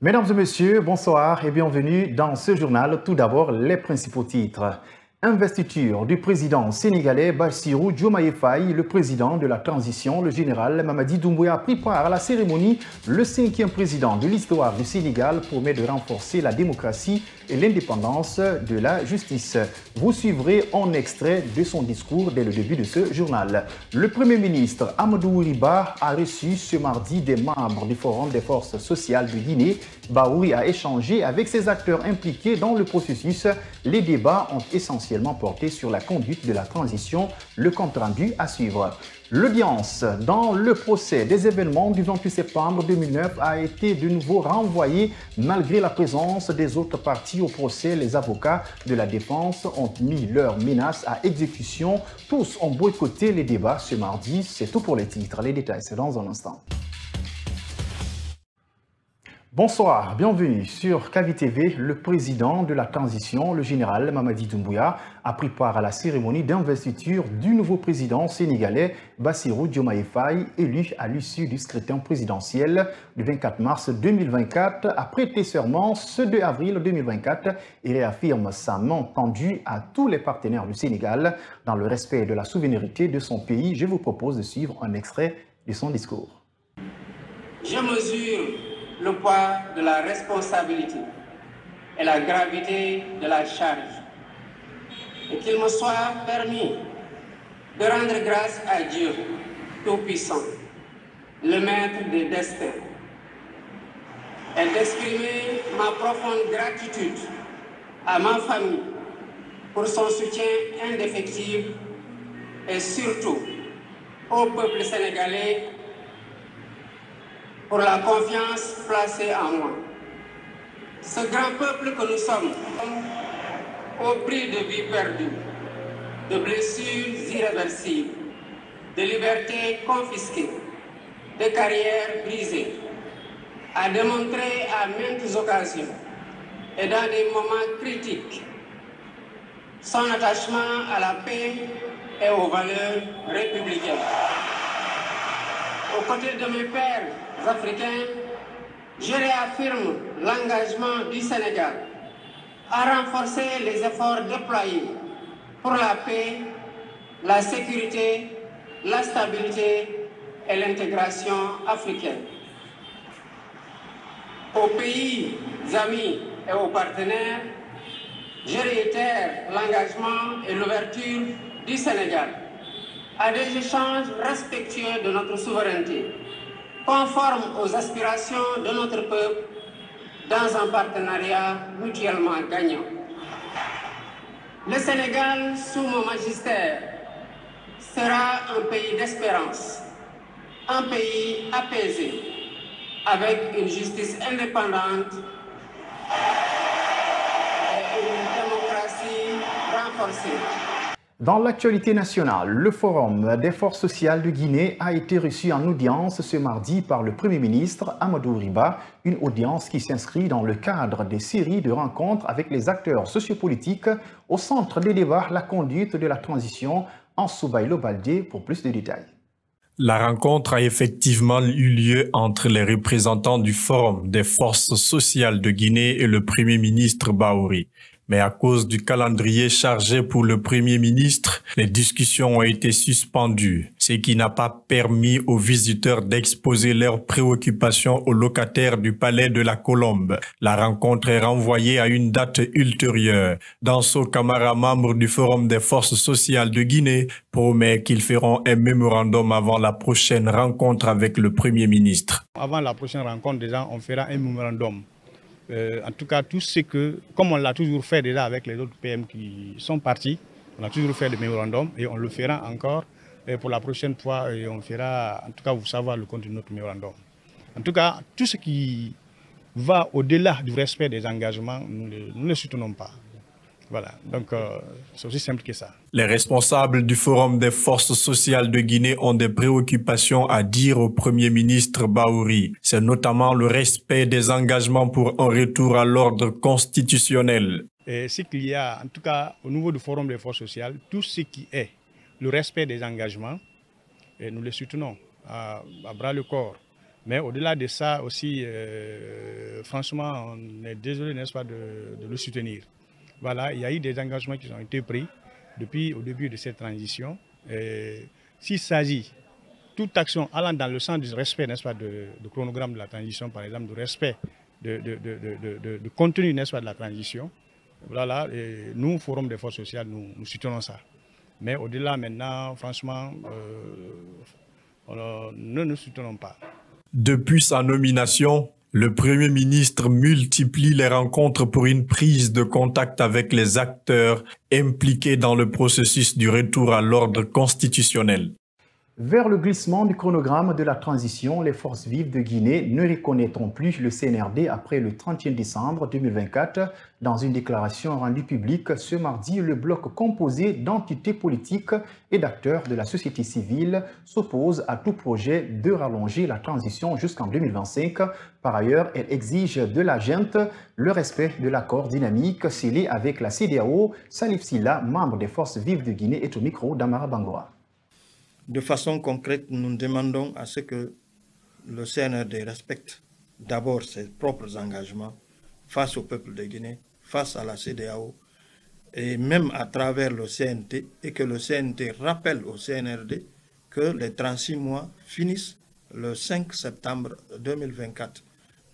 Mesdames et messieurs, bonsoir et bienvenue dans ce journal. Tout d'abord, les principaux titres. Investiture du président sénégalais Bassirou Diomaye Faye, le président de la transition, le général Mamadi Doumbouya, a pris part à la cérémonie. Le 5e président de l'histoire du Sénégal promet de renforcer la démocratie et l'indépendance de la justice. Vous suivrez un extrait de son discours dès le début de ce journal. Le Premier ministre Amadou Riba a reçu ce mardi des membres du Forum des forces sociales de Guinée. Baouri a échangé avec ses acteurs impliqués dans le processus. Les débats ont essentiellement porté sur la conduite de la transition, le compte-rendu à suivre. L'audience dans le procès des événements du 28 septembre 2009 a été de nouveau renvoyée malgré la présence des autres parties au procès. Les avocats de la défense ont mis leurs menaces à exécution. Tous ont boycotté les débats ce mardi. C'est tout pour les titres. Les détails, c'est dans un instant. Bonsoir, bienvenue sur KVTV. Le président de la transition, le général Mamadi Doumbouya, a pris part à la cérémonie d'investiture du nouveau président sénégalais Bassirou Diomaye Faye, élu à l'issue du scrutin présidentiel du 24 mars 2024, a prêté serment ce 2 avril 2024 et réaffirme sa main tendue à tous les partenaires du Sénégal dans le respect de la souveraineté de son pays. Je vous propose de suivre un extrait de son discours. Je mesure le poids de la responsabilité et la gravité de la charge, et qu'il me soit permis de rendre grâce à Dieu Tout-Puissant, le Maître des destins, et d'exprimer ma profonde gratitude à ma famille pour son soutien indéfectible et surtout au peuple sénégalais pour la confiance placée en moi. Ce grand peuple que nous sommes, au prix de vies perdues, de blessures irréversibles, de libertés confisquées, de carrières brisées, a démontré à maintes occasions et dans des moments critiques son attachement à la paix et aux valeurs républicaines. Aux côtés de mes pères africains, je réaffirme l'engagement du Sénégal à renforcer les efforts déployés pour la paix, la sécurité, la stabilité et l'intégration africaine. Aux pays amis et aux partenaires, je réitère l'engagement et l'ouverture du Sénégal à des échanges respectueux de notre souveraineté, conformes aux aspirations de notre peuple, dans un partenariat mutuellement gagnant. Le Sénégal, sous mon magistère, sera un pays d'espérance, un pays apaisé, avec une justice indépendante et une démocratie renforcée. Dans l'actualité nationale, le Forum des forces sociales de Guinée a été reçu en audience ce mardi par le Premier ministre Amadou Riba, une audience qui s'inscrit dans le cadre des séries de rencontres avec les acteurs sociopolitiques. Au centre des débats, la conduite de la transition. En Soubaïlo Baldé pour plus de détails. La rencontre a effectivement eu lieu entre les représentants du Forum des forces sociales de Guinée et le Premier ministre Baouri. Mais à cause du calendrier chargé pour le Premier ministre, les discussions ont été suspendues, ce qui n'a pas permis aux visiteurs d'exposer leurs préoccupations aux locataires du Palais de la Colombe. La rencontre est renvoyée à une date ultérieure. Danso Camara, membre du Forum des forces sociales de Guinée, promet qu'ils feront un mémorandum avant la prochaine rencontre avec le Premier ministre. Avant la prochaine rencontre, déjà, on fera un mémorandum. En tout cas, tout ce que, comme on l'a toujours fait déjà avec les autres PM qui sont partis, on a toujours fait le mémorandum et on le fera encore pour la prochaine fois et on fera, en tout cas, vous savoir le contenu de notre mémorandum. En tout cas, tout ce qui va au-delà du respect des engagements, nous ne le soutenons pas. Voilà, donc c'est aussi simple que ça. Les responsables du Forum des forces sociales de Guinée ont des préoccupations à dire au Premier ministre Baouri. C'est notamment le respect des engagements pour un retour à l'ordre constitutionnel. C'est qu'il y a, en tout cas, au niveau du Forum des forces sociales, tout ce qui est le respect des engagements, et nous les soutenons à bras le corps. Mais au-delà de ça aussi, franchement, on est désolé, n'est-ce pas, de le soutenir. Voilà, il y a eu des engagements qui ont été pris depuis au début de cette transition. S'il s'agit toute action allant dans le sens du respect, n'est-ce pas, du chronogramme de la transition, par exemple, du respect du contenu, n'est-ce pas, de la transition, voilà, nous, Forum des forces sociales, nous soutenons ça. Mais au-delà maintenant, franchement, nous ne soutenons pas. Depuis sa nomination, le Premier ministre multiplie les rencontres pour une prise de contact avec les acteurs impliqués dans le processus du retour à l'ordre constitutionnel. Vers le glissement du chronogramme de la transition, les forces vives de Guinée ne reconnaîtront plus le CNRD après le 31 décembre 2024. Dans une déclaration rendue publique ce mardi, le bloc composé d'entités politiques et d'acteurs de la société civile s'oppose à tout projet de rallonger la transition jusqu'en 2025. Par ailleurs, elle exige de la junte le respect de l'accord dynamique scellé avec la CEDEAO. Salif Silla, membre des forces vives de Guinée, est au micro d'Amara Bangoa. De façon concrète, nous demandons à ce que le CNRD respecte d'abord ses propres engagements face au peuple de Guinée, face à la CEDEAO et même à travers le CNT, et que le CNT rappelle au CNRD que les 36 mois finissent le 5 septembre 2024.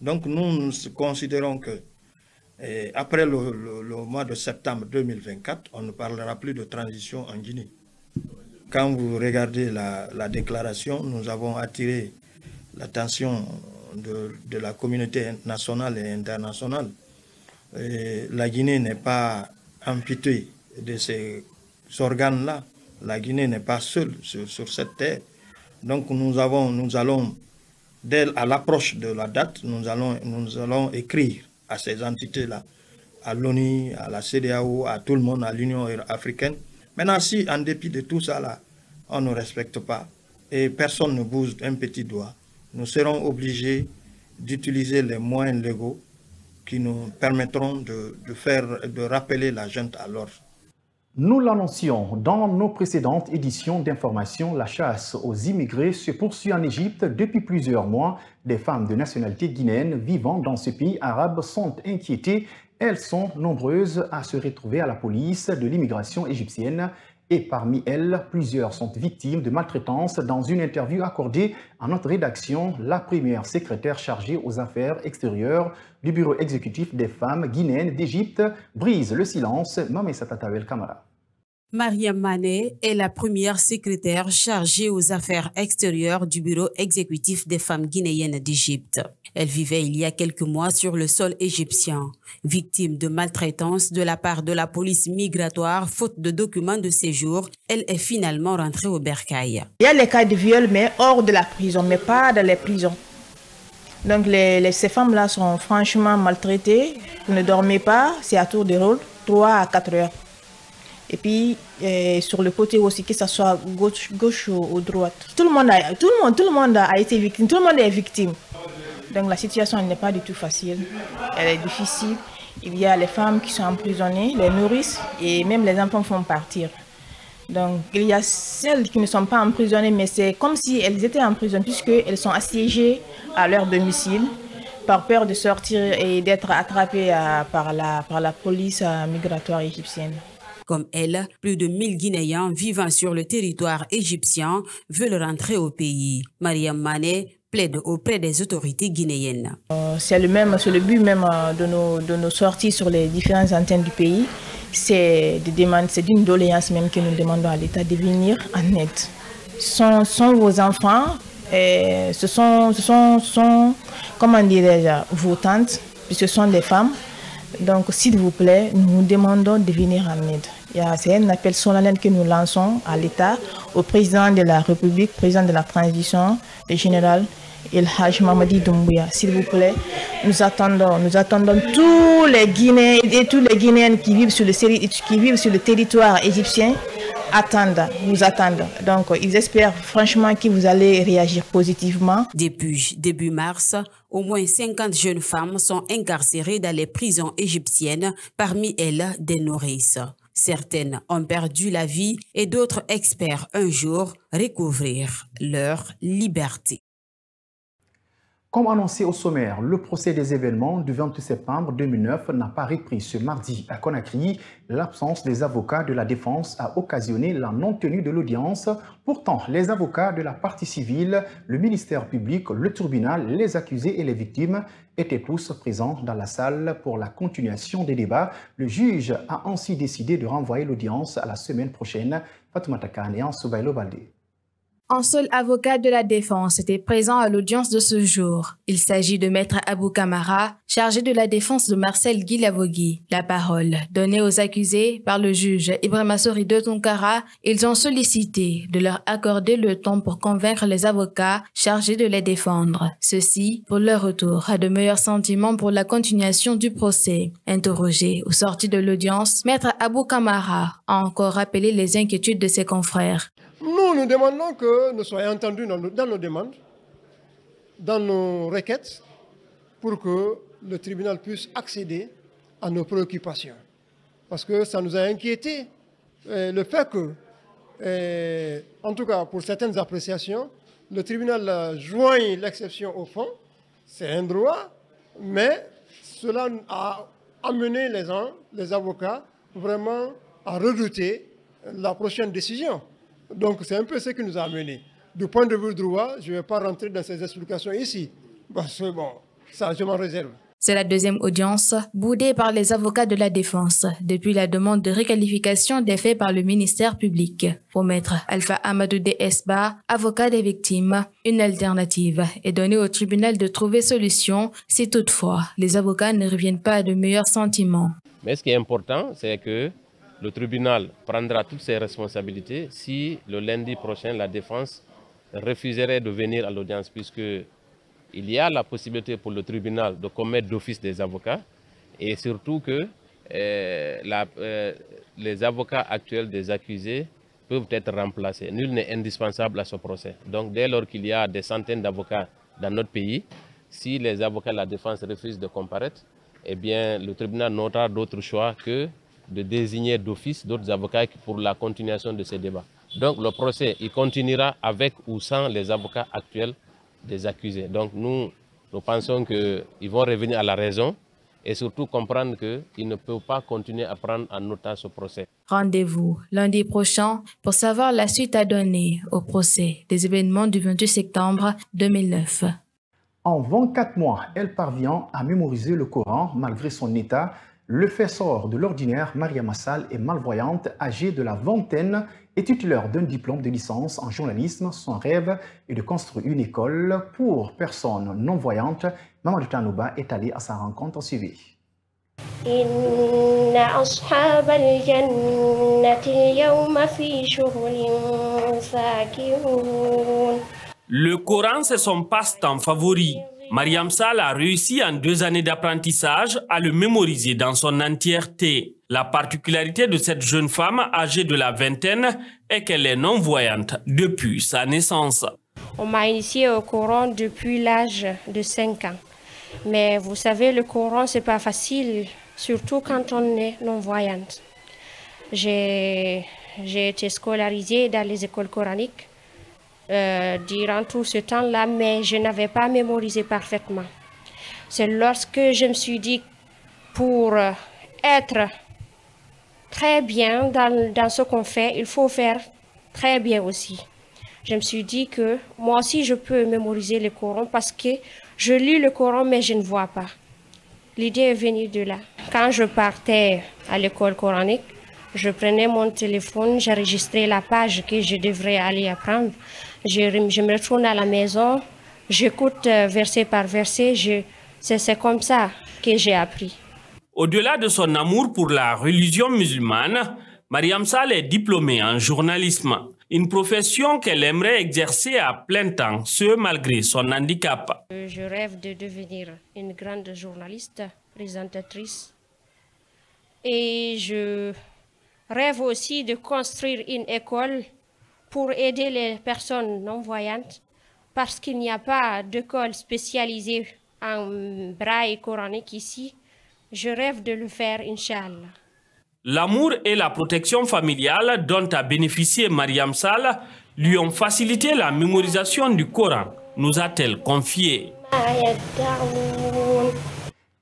Donc nous considérons que après le mois de septembre 2024, on ne parlera plus de transition en Guinée. Quand vous regardez la déclaration, nous avons attiré l'attention de la communauté nationale et internationale. La Guinée n'est pas amputée de ces organes-là. La Guinée n'est pas seule sur cette terre. Donc nous allons, à l'approche de la date, nous allons écrire à ces entités-là, à l'ONU, à la CEDEAO, à tout le monde, à l'Union africaine. Maintenant, si en dépit de tout ça, là, on ne respecte pas et personne ne bouge un petit doigt, nous serons obligés d'utiliser les moyens légaux qui nous permettront de rappeler la junte à l'ordre. Nous l'annoncions dans nos précédentes éditions d'information, la chasse aux immigrés se poursuit en Égypte depuis plusieurs mois. Des femmes de nationalité guinéenne vivant dans ce pays arabe sont inquiétées. Elles sont nombreuses à se retrouver à la police de l'immigration égyptienne et parmi elles, plusieurs sont victimes de maltraitance. Dans une interview accordée à notre rédaction, la première secrétaire chargée aux affaires extérieures du bureau exécutif des femmes guinéennes d'Égypte brise le silence. Mamessa Tatawel Kamara. Mariam Mané est la première secrétaire chargée aux affaires extérieures du bureau exécutif des femmes guinéennes d'Égypte. Elle vivait il y a quelques mois sur le sol égyptien. Victime de maltraitance de la part de la police migratoire, faute de documents de séjour, elle est finalement rentrée au bercail. Il y a les cas de viol, mais hors de la prison, mais pas dans les prisons. Donc ces femmes-là sont franchement maltraitées. Vous ne dormez pas, c'est à tour de rôle, 3 à 4 heures. Et puis, sur le côté aussi, que ce soit gauche ou droite. Tout le monde a été victime, tout le monde est victime. Donc la situation n'est pas du tout facile, elle est difficile. Il y a les femmes qui sont emprisonnées, les nourrices, et même les enfants font partir. Donc il y a celles qui ne sont pas emprisonnées, mais c'est comme si elles étaient en prison, puisqu'elles sont assiégées à leur domicile, par peur de sortir et d'être attrapées par la police migratoire égyptienne. Comme elle, plus de 1000 Guinéens vivant sur le territoire égyptien veulent rentrer au pays. Mariam Mané plaide auprès des autorités guinéennes. C'est le but même de nos sorties sur les différentes antennes du pays. C'est d'une doléance même que nous demandons à l'État de venir en aide. Ce sont vos enfants, ce sont comment dirais-je, vos tantes, puisque ce sont des femmes. Donc, s'il vous plaît, nous demandons de venir en aide. C'est un appel solennel que nous lançons à l'État, au président de la République, président de la transition, le général El Haj Mamadi Doumbouya. S'il vous plaît, nous attendons tous les Guinéens et tous les Guinéennes qui vivent sur le territoire égyptien nous attendent. Donc, ils espèrent franchement que vous allez réagir positivement. Depuis début mars, au moins 50 jeunes femmes sont incarcérées dans les prisons égyptiennes, parmi elles des nourrices. Certaines ont perdu la vie et d'autres espèrent un jour recouvrir leur liberté. Comme annoncé au sommaire, le procès des événements du 28 septembre 2009 n'a pas repris ce mardi à Conakry. L'absence des avocats de la défense a occasionné la non-tenue de l'audience. Pourtant, les avocats de la partie civile, le ministère public, le tribunal, les accusés et les victimes étaient tous présents dans la salle pour la continuation des débats. Le juge a ainsi décidé de renvoyer l'audience à la semaine prochaine. Fatoumata Kane et Soubaïlo Baldé. Un seul avocat de la défense était présent à l'audience de ce jour. Il s'agit de Maître Abou Kamara, chargé de la défense de Marcel Guilavogui. La parole donnée aux accusés par le juge Ibrahima Sori de Tonkara, ils ont sollicité de leur accorder le temps pour convaincre les avocats chargés de les défendre. Ceci, pour leur retour, a de meilleurs sentiments pour la continuation du procès. Interrogé au sorti de l'audience, Maître Abou Kamara a encore rappelé les inquiétudes de ses confrères. Nous demandons que nous soyons entendus dans nos demandes, dans nos requêtes, pour que le tribunal puisse accéder à nos préoccupations. Parce que ça nous a inquiété le fait que, en tout cas pour certaines appréciations, le tribunal joigne l'exception au fond, c'est un droit, mais cela a amené les avocats vraiment à redouter la prochaine décision. Donc c'est un peu ce qui nous a amené. Du point de vue droit, je ne vais pas rentrer dans ces explications ici. Parce que bon, ça je m'en réserve. C'est la deuxième audience boudée par les avocats de la défense depuis la demande de requalification des faits par le ministère public. Pour Maître Alpha Amadou Esba, avocat des victimes, une alternative est donnée au tribunal de trouver solution si toutefois les avocats ne reviennent pas à de meilleurs sentiments. Mais ce qui est important, c'est que le tribunal prendra toutes ses responsabilités si le lundi prochain la défense refuserait de venir à l'audience, puisqu'il y a la possibilité pour le tribunal de commettre d'office des avocats et surtout que les avocats actuels des accusés peuvent être remplacés. Nul n'est indispensable à ce procès. Donc dès lors qu'il y a des centaines d'avocats dans notre pays, si les avocats de la défense refusent de comparaître, eh bien le tribunal n'aura d'autre choix que de désigner d'office d'autres avocats pour la continuation de ces débats. Donc le procès, il continuera avec ou sans les avocats actuels des accusés. Donc nous pensons qu'ils vont revenir à la raison et surtout comprendre qu'ils ne peuvent pas continuer à prendre en otage ce procès. Rendez-vous lundi prochain pour savoir la suite à donner au procès des événements du 28 septembre 2009. En 24 mois, elle parvient à mémoriser le Coran malgré son état. Le fait sort de l'ordinaire. Mariama Sall est malvoyante, âgée de la vingtaine et titulaire d'un diplôme de licence en journalisme. Son rêve est de construire une école pour personnes non-voyantes. Mamadou Tanouba est allée à sa rencontre suivie. Le Coran, c'est son passe-temps favori. Mariam Sall a réussi en 2 années d'apprentissage à le mémoriser dans son entièreté. La particularité de cette jeune femme âgée de la vingtaine est qu'elle est non-voyante depuis sa naissance. On m'a initiée au Coran depuis l'âge de 5 ans. Mais vous savez, le Coran, c'est pas facile, surtout quand on est non-voyante. J'ai été scolarisée dans les écoles coraniques durant tout ce temps-là, mais je n'avais pas mémorisé parfaitement. C'est lorsque je me suis dit, pour être très bien dans ce qu'on fait, il faut faire très bien aussi. Je me suis dit que moi aussi je peux mémoriser le Coran parce que je lis le Coran mais je ne vois pas. L'idée est venue de là. Quand je partais à l'école coranique, je prenais mon téléphone, j'enregistrais la page que je devrais aller apprendre. Je me retourne à la maison, j'écoute verset par verset, c'est comme ça que j'ai appris. Au-delà de son amour pour la religion musulmane, Mariam Sall est diplômée en journalisme, une profession qu'elle aimerait exercer à plein temps, ce malgré son handicap. Je rêve de devenir une grande journaliste, présentatrice, et je rêve aussi de construire une école pour aider les personnes non-voyantes parce qu'il n'y a pas d'école spécialisée en braille coranique ici. Je rêve de le faire, Inch'Allah. L'amour et la protection familiale dont a bénéficié Mariam Sall lui ont facilité la mémorisation du Coran, nous a-t-elle confié.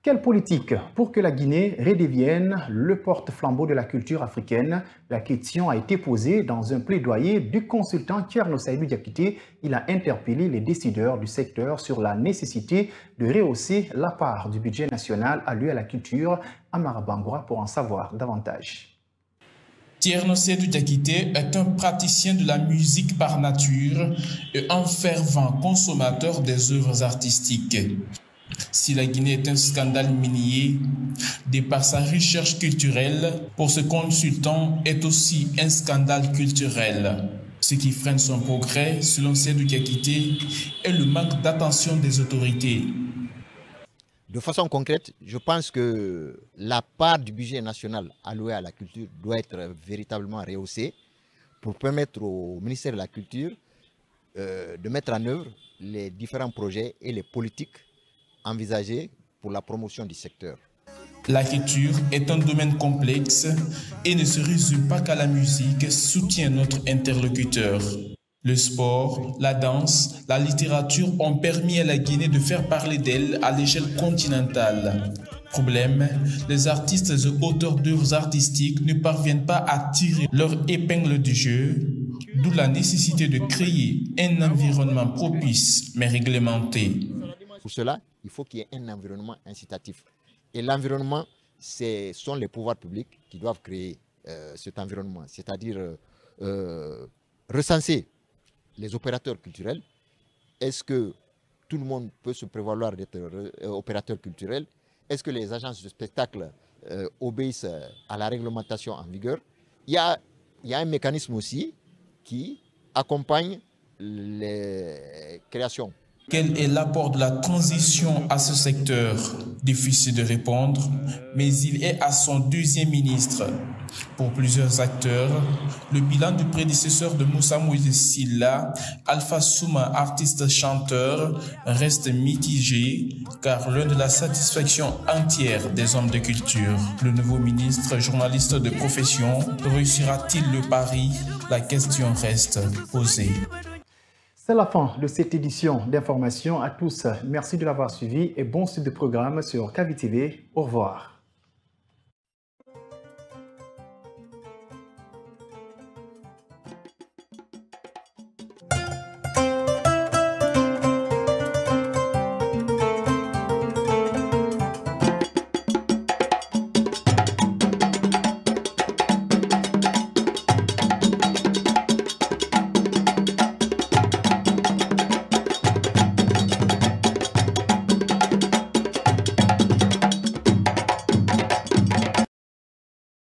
Quelle politique pour que la Guinée redevienne le porte-flambeau de la culture africaine? La question a été posée dans un plaidoyer du consultant Thierno Saïdou Diakité. Il a interpellé les décideurs du secteur sur la nécessité de rehausser la part du budget national alloué à la culture. Amara Bangoura pour en savoir davantage. Thierno Saïdou Diakité est un praticien de la musique par nature et un fervent consommateur des œuvres artistiques. Si la Guinée est un scandale minier, de par sa recherche culturelle, pour ce consultant est aussi un scandale culturel. Ce qui freine son progrès, selon Saïdou Diakité, est le manque d'attention des autorités. De façon concrète, je pense que la part du budget national alloué à la culture doit être véritablement rehaussée pour permettre au ministère de la Culture de mettre en œuvre les différents projets et les politiques envisagées pour la promotion du secteur. La culture est un domaine complexe et ne se résume pas qu'à la musique, soutient notre interlocuteur. Le sport, la danse, la littérature ont permis à la Guinée de faire parler d'elle à l'échelle continentale. Problème, les artistes et auteurs d'œuvres artistiques ne parviennent pas à tirer leur épingle du jeu, d'où la nécessité de créer un environnement propice mais réglementé. Pour cela, il faut qu'il y ait un environnement incitatif. Et l'environnement, ce sont les pouvoirs publics qui doivent créer cet environnement, c'est-à-dire recenser les opérateurs culturels. Est-ce que tout le monde peut se prévaloir d'être opérateur culturel? Est-ce que les agences de spectacle obéissent à la réglementation en vigueur? Il y a un mécanisme aussi qui accompagne les créations. Quel est l'apport de la transition à ce secteur? Difficile de répondre, mais il est à son deuxième ministre. Pour plusieurs acteurs, le bilan du prédécesseur de Moussa Moïse Silla, Alpha Souma, artiste-chanteur, reste mitigé, car l'un de la satisfaction entière des hommes de culture. Le nouveau ministre, journaliste de profession, réussira-t-il le pari? La question reste posée. C'est la fin de cette édition d'information. À tous, merci de l'avoir suivi et bon suite de programme sur KVTV. Au revoir.